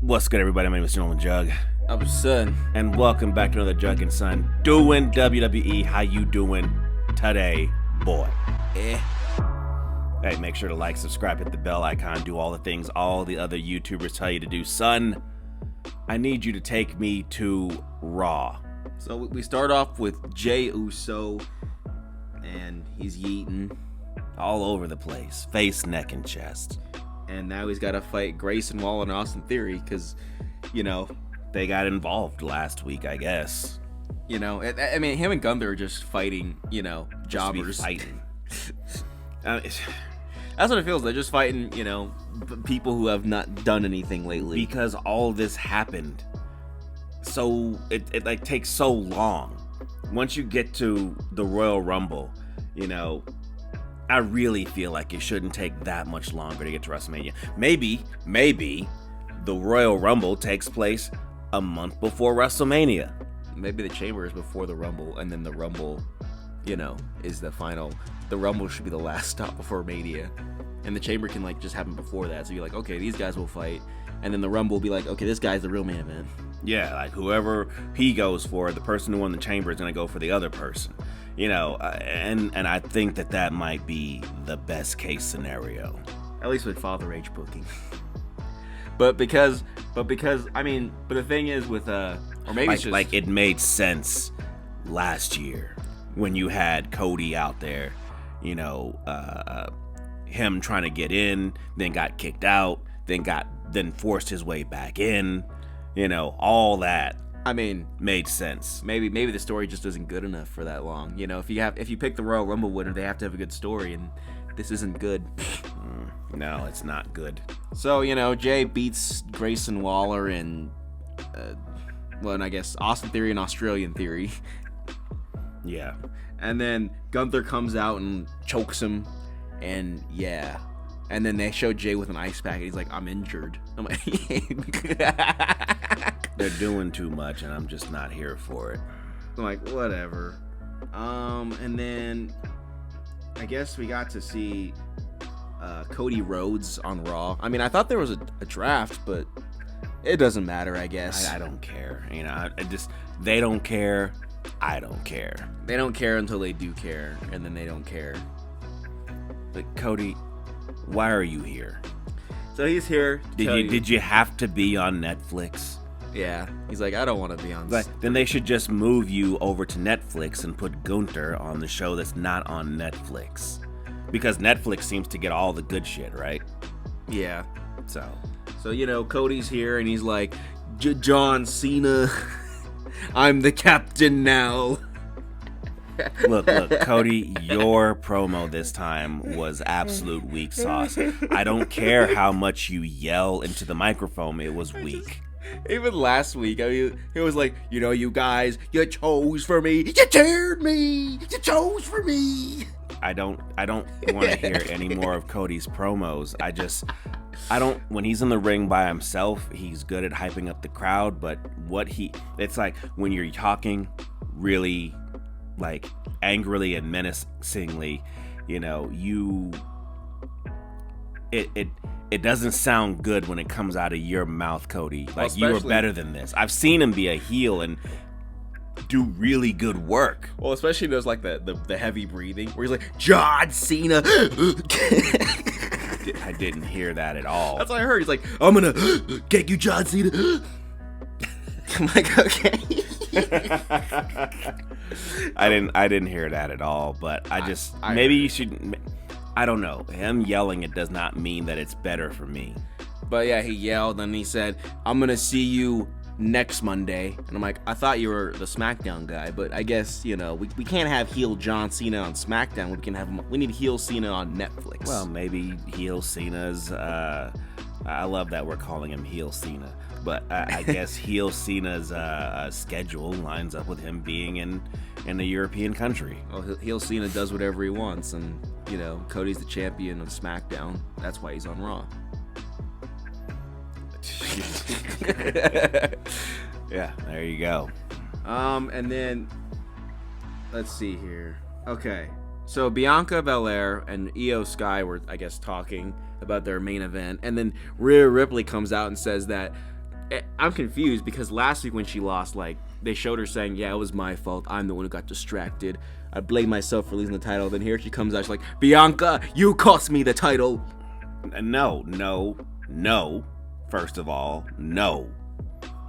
What's good, everybody? My name is Gentleman Jug, I'm Son. and welcome back to another Jug and Son doing WWE. How you doing today, boy? Hey, make sure to like, subscribe, hit the bell icon, do all the things all the other YouTubers tell you to do. Son, I need you to take me to Raw. So we start off with Jey Uso, and he's yeeting, All over the place, face, neck, and chest. and now he's got to fight Grayson Waller and Austin Theory because, They got involved last week, I guess. I mean, him and Gunther are just fighting, jobbers. Fighting. That's what it feels. They're just fighting, people who have not done anything lately. Because all this happened, so it like takes so long. Once you get to the Royal Rumble, I really feel like it shouldn't take that much longer to get to WrestleMania. Maybe the Royal Rumble takes place a month before WrestleMania. Maybe the Chamber is before the Rumble, and then the Rumble, is the final. The Rumble should be the last stop before Mania, and the Chamber can just happen before that. So you're like, okay, these guys will fight, and then the Rumble will be like, okay, this guy's the real main event. Yeah, like whoever he goes for, the person who won the Chamber is gonna go for the other person. And I think that might be the best case scenario. At least with Father Age booking. But the thing is with or maybe it's just it made sense last year when you had Cody out there, him trying to get in, then got kicked out, then forced his way back in, all that. Made sense. Maybe the story just isn't good enough for that long. If you pick the Royal Rumble winner, they have to have a good story, and this isn't good. No, it's not good. So Jay beats Grayson Waller and and I guess Austin Theory and Australian Theory. Yeah. And then Gunther comes out and chokes him, and yeah. And then they show Jay with an ice pack, and he's like, "I'm injured." I'm like, they're doing too much, and I'm just not here for it. I'm like, whatever. And then I guess we got to see Cody Rhodes on Raw. I thought there was a draft, but it doesn't matter, I guess. I don't care. They don't care. I don't care. They don't care until they do care, and then they don't care. But Cody, why are you here? So he's here. Did you have to be on Netflix? Yeah. He's like, I don't want to be on. Then they should just move you over to Netflix and put Gunther on the show that's not on Netflix, because Netflix seems to get all the good shit, right? Yeah. So Cody's here, and he's like, John Cena, I'm the captain now. Look, Cody, your promo this time was absolute weak sauce. I don't care how much you yell into the microphone, it was weak. Even last week, it was like, you guys, you chose for me, you cheered me, you chose for me. I don't want to hear any more of Cody's promos. I don't. When he's in the ring by himself, he's good at hyping up the crowd. But it's like when you're talking really angrily and menacingly, it doesn't sound good when it comes out of your mouth, Cody. You were better than this. I've seen him be a heel and do really good work. Well, especially those the heavy breathing where he's like, John Cena. I didn't hear that at all. That's what I heard. He's like, I'm gonna get you, John Cena. I'm like, okay. I didn't hear that at all, but maybe you should. I don't know. Him yelling it does not mean that it's better for me. But yeah, he yelled and he said, I'm gonna see you next Monday. And I'm like, I thought you were the Smackdown guy, but I guess we can't have heel John Cena on Smackdown. We need heel Cena on Netflix. Well, maybe heel Cena's I love that we're calling him heel Cena, but I guess heel Cena's schedule lines up with him being in a European country. Well, heel Cena does whatever he wants, and Cody's the champion of SmackDown. That's why he's on Raw. Yeah, there you go. And then let's see here. Okay, so Bianca Belair and Io Sky were, I guess, talking about their main event, and then Rhea Ripley comes out and says that I'm confused because last week when she lost, like, they showed her saying, yeah, it was my fault. I'm the one who got distracted. I blame myself for losing the title. Then here she comes out, she's like, Bianca, you cost me the title. No. First of all, no.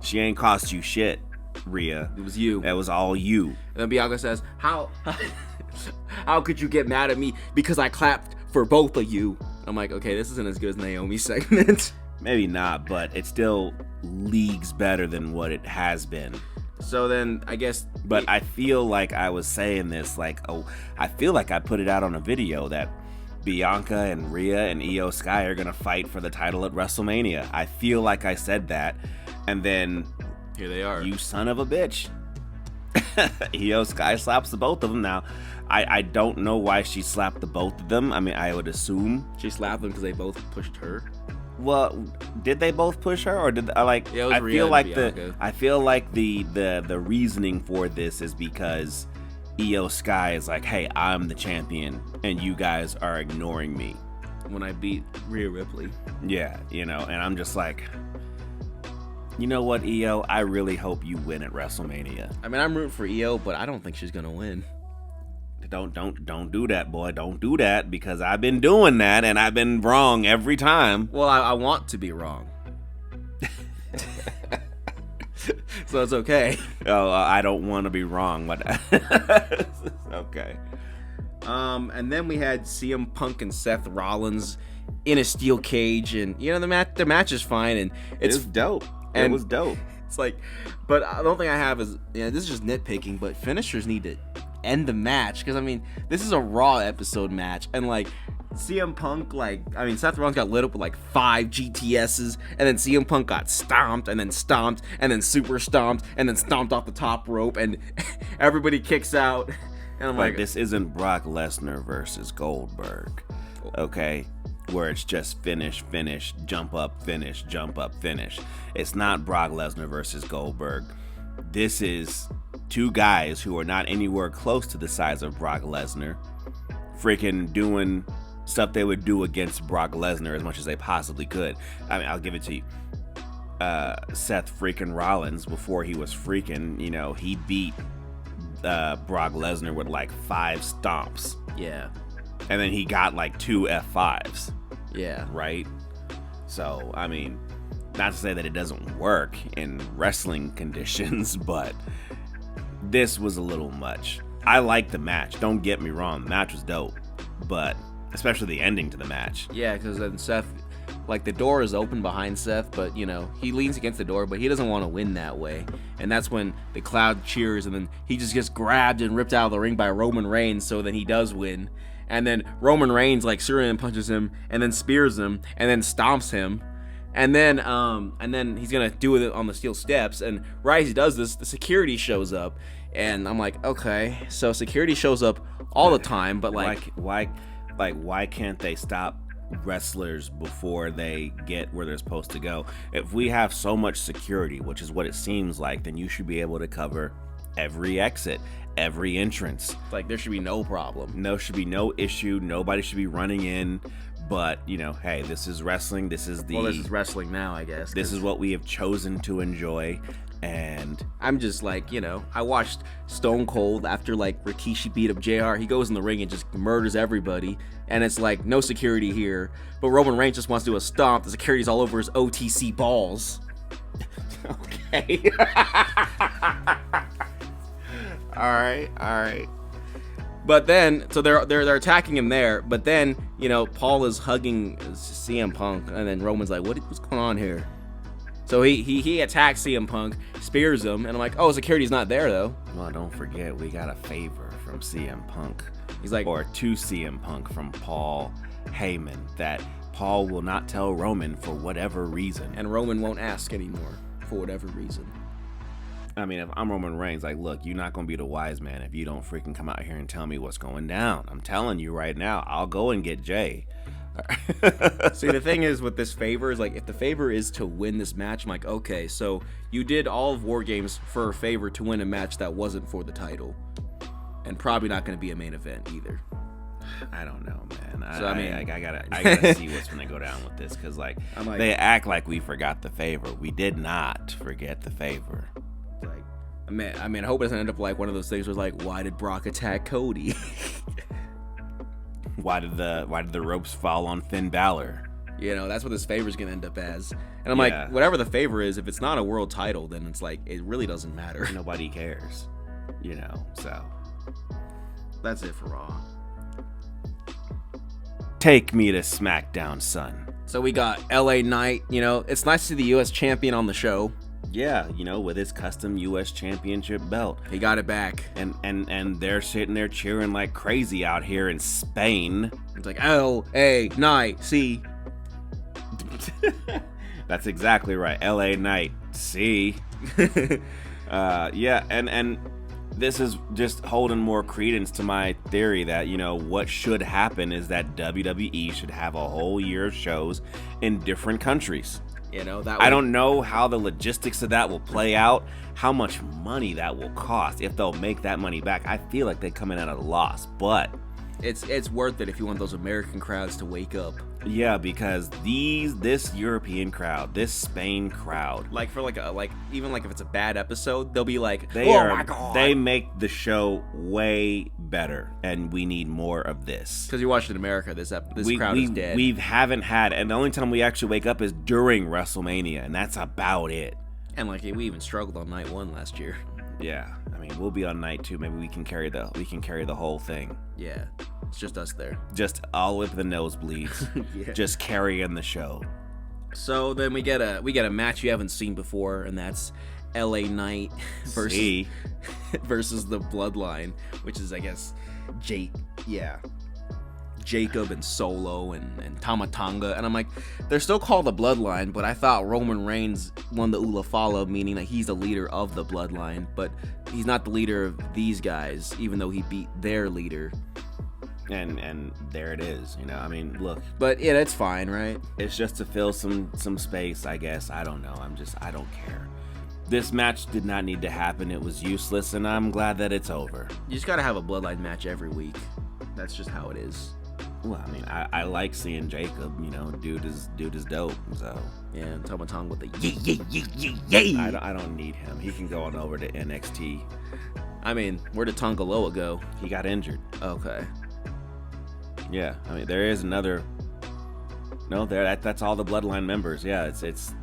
She ain't cost you shit, Rhea. It was you. That was all you. And then Bianca says, how could you get mad at me because I clapped for both of you? I'm like, okay, this isn't as good as Naomi's segment. Maybe not, but it's still leagues better than what it has been. So then, I guess... But I feel like I was saying this, like, I feel like I put it out on a video that Bianca and Rhea and Io Sky are going to fight for the title at WrestleMania. I feel like I said that, and then... Here they are. You son of a bitch. Io Sky slaps the both of them. Now, I don't know why she slapped the both of them. I mean, I would assume... She slapped them because they both pushed her. Well, did they both push her, or did like? Yeah, it was I Rhea feel like Bianca. I feel like the reasoning for this is because Io Sky is like, hey, I'm the champion, and you guys are ignoring me when I beat Rhea Ripley. Yeah, and I'm just like, you know what, Io? I really hope you win at WrestleMania. I mean, I'm rooting for Io, but I don't think she's gonna win. Don't do that, boy. Don't do that, because I've been doing that and I've been wrong every time. Well, I want to be wrong. So it's okay. Oh, I don't want to be wrong, but okay. And then we had CM Punk and Seth Rollins in a steel cage, and the match is fine, and it's dope. It was dope. It's like, but the only thing I have is, this is just nitpicking, but finishers need to end the match, because I mean, this is a Raw episode match, and like CM Punk, Seth Rollins got lit up with like 5 GTSs, and then CM Punk got stomped, and then super stomped, and then stomped off the top rope, and everybody kicks out, and I'm like, this isn't Brock Lesnar versus Goldberg, okay? Where it's just finish, jump up, finish. It's not Brock Lesnar versus Goldberg. This is 2 guys who are not anywhere close to the size of Brock Lesnar, freaking doing stuff they would do against Brock Lesnar as much as they possibly could. I mean, I'll give it to you. Seth freaking Rollins, before he was freaking, he beat Brock Lesnar with like 5 stomps. Yeah. And then he got like 2 F5s. Yeah. Right? So, I mean, not to say that it doesn't work in wrestling conditions, but this was a little much. I like the match. Don't get me wrong. The match was dope. But especially the ending to the match. Yeah, because then Seth, like, the door is open behind Seth, but, he leans against the door, but he doesn't want to win that way. And that's when the crowd cheers, and then he just gets grabbed and ripped out of the ring by Roman Reigns, so then he does win. And then Roman Reigns, like, Syrian punches him, and then spears him, and then stomps him. And then he's gonna do it on the steel steps, and right as he does this, the security shows up, and I'm like, okay, so security shows up all the time, but why can't they stop wrestlers before they get where they're supposed to go? If we have so much security, which is what it seems like, then you should be able to cover every exit, every entrance. Like, there should be no problem. There should be no issue. Nobody should be running in. But, hey, this is wrestling. This is wrestling now, I guess. This is what we have chosen to enjoy. And I'm just like, I watched Stone Cold after, like, Rikishi beat up JR. He goes in the ring and just murders everybody. And it's like, no security here. But Roman Reigns just wants to do a stomp. The security's all over his OTC balls. Okay. All right. But then, so they're attacking him there. But then, Paul is hugging CM Punk, and then Roman's like, "What's going on here?" So he attacks CM Punk, spears him, and I'm like, "Oh, security's not there though." Well, don't forget, we got a favor from CM Punk. He's like, or to CM Punk from Paul Heyman, that Paul will not tell Roman for whatever reason, and Roman won't ask anymore for whatever reason. I mean, if I'm Roman Reigns, like, look, you're not going to be the wise man if you don't freaking come out here and tell me what's going down. I'm telling you right now, I'll go and get Jay. See, the thing is with this favor is, like, if the favor is to win this match, I'm like, okay, so you did all of War Games for a favor to win a match that wasn't for the title. And probably not going to be a main event either. I don't know, man. So, I mean, I gotta see what's gonna go down with this, because like, they act like we forgot the favor. We did not forget the favor. Like, I mean, I hope it doesn't end up like one of those things where it's like, why did Brock attack Cody? Why did the ropes fall on Finn Balor? You know, that's what this favor's gonna end up as. And I'm like, whatever the favor is, if it's not a world title, then it's like, it really doesn't matter. Nobody cares. You know, so. That's it for Raw. Take me to SmackDown, son. So we got LA Knight. You know, it's nice to see the U.S. champion on the show. Yeah, you know, with his custom U.S. championship belt. He got it back. And they're sitting there cheering like crazy out here in Spain. It's like, LA Knight, see. That's exactly right. LA Knight, see. Yeah, and this is just holding more credence to my theory that, you know, what should happen is that WWE should have a whole year of shows in different countries. You know, that I don't know how the logistics of that will play out, how much money that will cost, if they'll make that money back. I feel like they come in at a loss, but it's worth it if you want those American crowds to wake up. Yeah, because this European crowd, this Spain crowd, like for even if it's a bad episode, they'll be like, my God. They make the show way better, and we need more of this. Because you watched in America, this crowd is dead. We haven't had, and the only time we actually wake up is during WrestleMania, and that's about it. And like we even struggled on night 1 last year. Yeah, I mean, we'll be on night 2. Maybe we can carry the whole thing. Yeah, it's just us there. Just all the way to the nosebleeds. Yeah. Just carrying the show. So then we get a match you haven't seen before, and that's LA Knight versus the Bloodline, which is, I guess, Jacob and Solo and Tama Tonga. And I'm like, they're still called the Bloodline, but I thought Roman Reigns won the Ulafala, meaning that he's the leader of the Bloodline, but he's not the leader of these guys, even though he beat their leader. And there it is, you know. I mean, look. But yeah, that's fine, right? It's just to fill some space, I guess. I don't know. I don't care. This match did not need to happen. It was useless, and I'm glad that it's over. You just gotta have a Bloodline match every week. That's just how it is. Well, I mean, I like seeing Jacob. You know, dude is dope. So yeah, and Tama Tonga with the yeah. I don't need him. He can go on over to NXT. I mean, where did Tonga Loa go? He got injured. Okay. Yeah, I mean, there is another. No, that's all the Bloodline members. Yeah, it's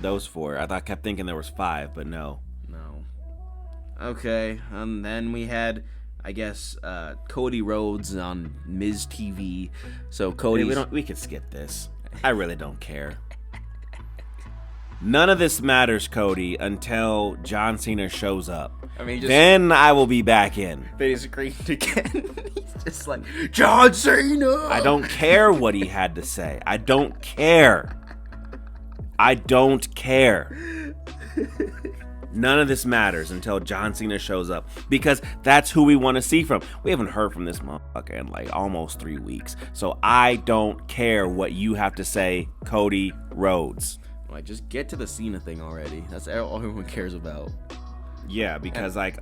those 4. I kept thinking there was 5, but no. Okay, and then we had, I guess, Cody Rhodes on Miz TV. So Cody, we could skip this. I really don't care. None of this matters, Cody, until John Cena shows up. I mean, then I will be back in. Then he's screamed again. He's just like, John Cena! I don't care what he had to say. I don't care. None of this matters until John Cena shows up, because that's who we want to see from. We haven't heard from this motherfucker in like almost 3 weeks. So I don't care what you have to say, Cody Rhodes. Like, just get to the Cena thing already. That's all everyone cares about. Yeah, because like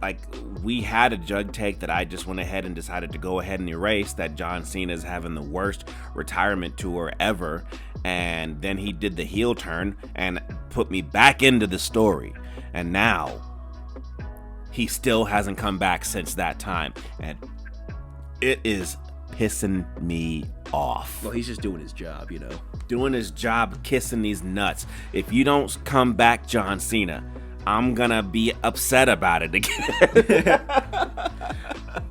we had a jug take that I just went ahead and decided to go ahead and erase, that John Cena's having the worst retirement tour ever, and then he did the heel turn and put me back into the story, and now he still hasn't come back since that time, and it is pissing me off. Well, he's just doing his job, you know. Doing his job, kissing these nuts. If you don't come back, John Cena, I'm gonna be upset about it again.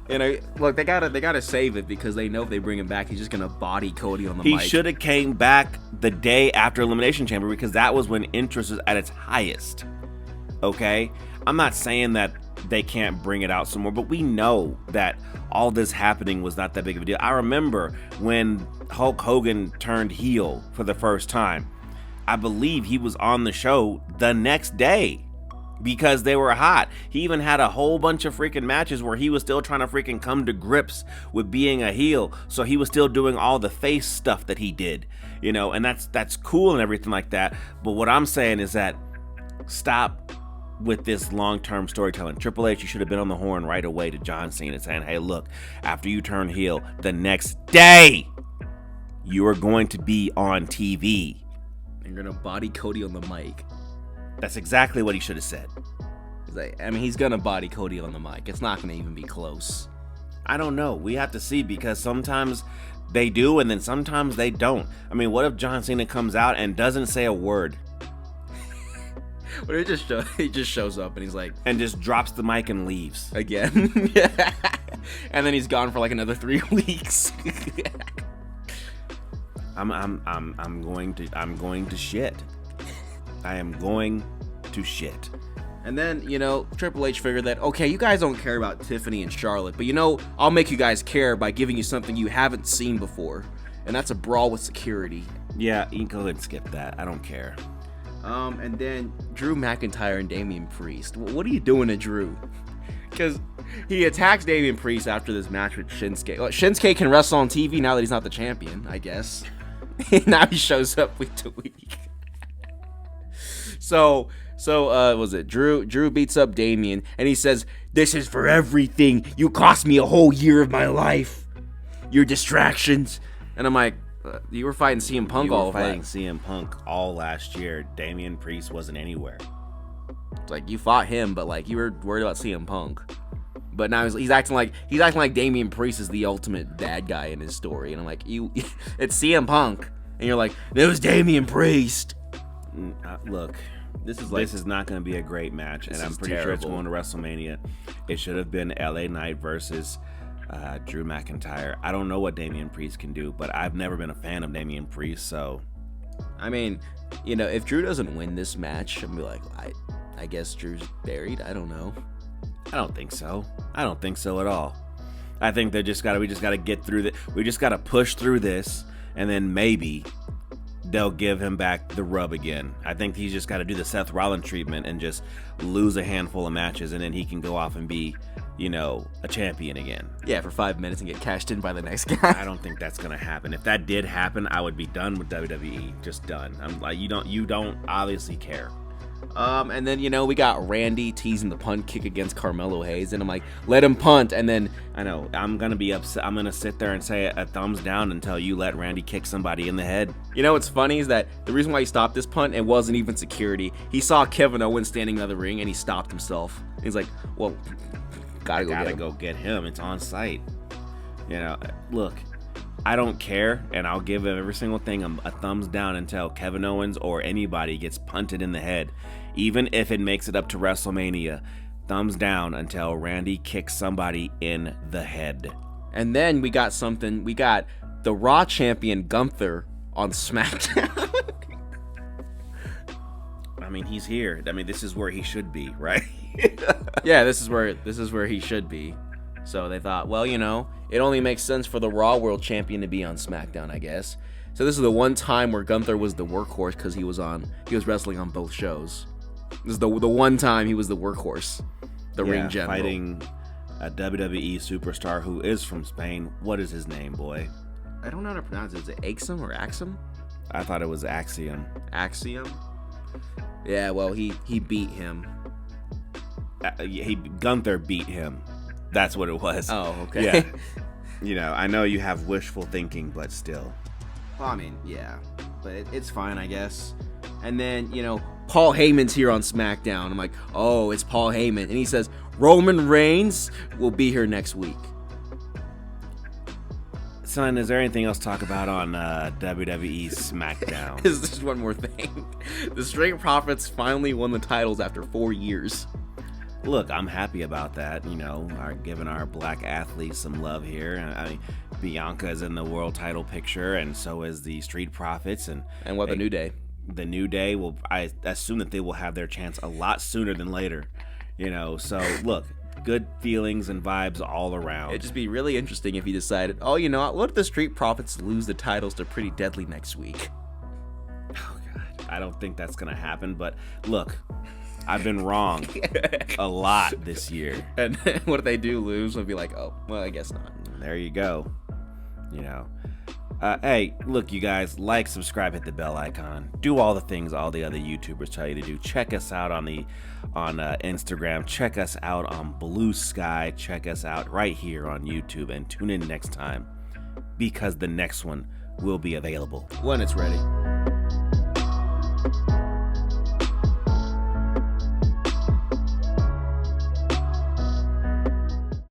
You know, look, they gotta save it, because they know if they bring him back, he's just gonna body Cody on the mic. He should have came back the day after Elimination Chamber, because that was when interest was at its highest. Okay? I'm not saying that they can't bring it out some more, but we know that all this happening was not that big of a deal. I remember when Hulk Hogan turned heel for the first time. I believe he was on the show the next day, because they were hot. He even had a whole bunch of freaking matches where he was still trying to freaking come to grips with being a heel. So he was still doing all the face stuff that he did, you know, and that's cool and everything like that. But what I'm saying is that stop with this long-term storytelling. Triple H, you should have been on the horn right away to John Cena saying, hey, look, after you turn heel, the next day, you are going to be on TV. You're going to body Cody on the mic. That's exactly what he should have said. He's going to body Cody on the mic. It's not going to even be close. I don't know. We have to see, because sometimes they do and then sometimes they don't. I mean, what if John Cena comes out and doesn't say a word? But he just shows up and he's like, and just drops the mic and leaves again. And then he's gone for like another 3 weeks. I'm going to shit. I am going to shit. And then, Triple H figured that, okay, you guys don't care about Tiffany and Charlotte, but I'll make you guys care by giving you something you haven't seen before. And that's a brawl with security. Yeah, you can go ahead and skip that. I don't care. And then Drew McIntyre and Damian Priest. What are you doing to Drew? Because he attacks Damian Priest after this match with Shinsuke. Well, Shinsuke can wrestle on TV now that he's not the champion, I guess. Now he shows up week to week. So was it Drew beats up Damian and he says, "This is for everything. You cost me a whole year of my life. Your distractions." And I'm like, you were fighting CM Punk all of fighting CM Punk all last year. Damian Priest wasn't anywhere. It's like, you fought him, but like you were worried about CM Punk. But now he's acting like Damian Priest is the ultimate bad guy in his story. And I'm like, it's CM Punk. And you're like, it was Damian Priest. Look, this is not going to be a great match, and I'm pretty sure it's going to WrestleMania. It should have been LA Knight versus Drew McIntyre. I don't know what Damian Priest can do, but I've never been a fan of Damian Priest, so I mean, if Drew doesn't win this match, I'm gonna be like, I guess Drew's buried. I don't know. I don't think so. I don't think so at all. I think we just gotta get through that. We just gotta push through this, and then maybe they'll give him back the rub again. I think he's just got to do the Seth Rollins treatment and just lose a handful of matches, and then he can go off and be, a champion again. Yeah, for 5 minutes and get cashed in by the next guy. I don't think that's gonna happen. If that did happen, I would be done with WWE. Just done. I'm like, you don't obviously care. And then, we got Randy teasing the punt kick against Carmelo Hayes, and I'm like, let him punt. And then I know I'm gonna be upset. I'm gonna sit there and say a thumbs down until you let Randy kick somebody in the head. What's funny is that the reason why he stopped this punt, it wasn't even security. He saw Kevin Owens standing in the ring and he stopped himself. He's like, well, gotta go get him. It's on site. Look, I don't care, and I'll give every single thing a thumbs down until Kevin Owens or anybody gets punted in the head. Even if it makes it up to WrestleMania, thumbs down until Randy kicks somebody in the head. And then we got the Raw champion Gunther on SmackDown. I mean, he's here. I mean, this is where he should be, right? Yeah, this is where he should be. So they thought, well, it only makes sense for the Raw World Champion to be on SmackDown, I guess. So this is the one time where Gunther was the workhorse because he was wrestling on both shows. This is the one time he was the workhorse, ring general. Fighting a WWE superstar who is from Spain. What is his name, boy? I don't know how to pronounce it. Is it Axiom or Axiom? I thought it was Axiom. Axiom? Yeah, well, he beat him. Gunther beat him. That's what it was. Oh, okay. Yeah. I know you have wishful thinking, but still. Well, I mean, yeah. But it's fine, I guess. And then, Paul Heyman's here on SmackDown. I'm like, oh, it's Paul Heyman. And he says, Roman Reigns will be here next week. Son, is there anything else to talk about on WWE SmackDown? There's just one more thing. The Street Profits finally won the titles after 4 years. Look, I'm happy about that. Giving our black athletes some love here. I mean, Bianca is in the world title picture, and so is the Street Profits. And what, the New Day? The New Day I assume that they will have their chance a lot sooner than later. So look, good feelings and vibes all around. It'd just be really interesting if he decided, oh, what if the Street Profits lose the titles to Pretty Deadly next week? Oh, God. I don't think that's going to happen, but look, I've been wrong a lot this year. And what if they do lose? We'll be like, oh, well, I guess not. There you go. Hey, look, you guys, like, subscribe, hit the bell icon, do all the things all the other YouTubers tell you to do. Check us out on Instagram. Check us out on Blue Sky. Check us out right here on YouTube, and tune in next time because the next one will be available when it's ready.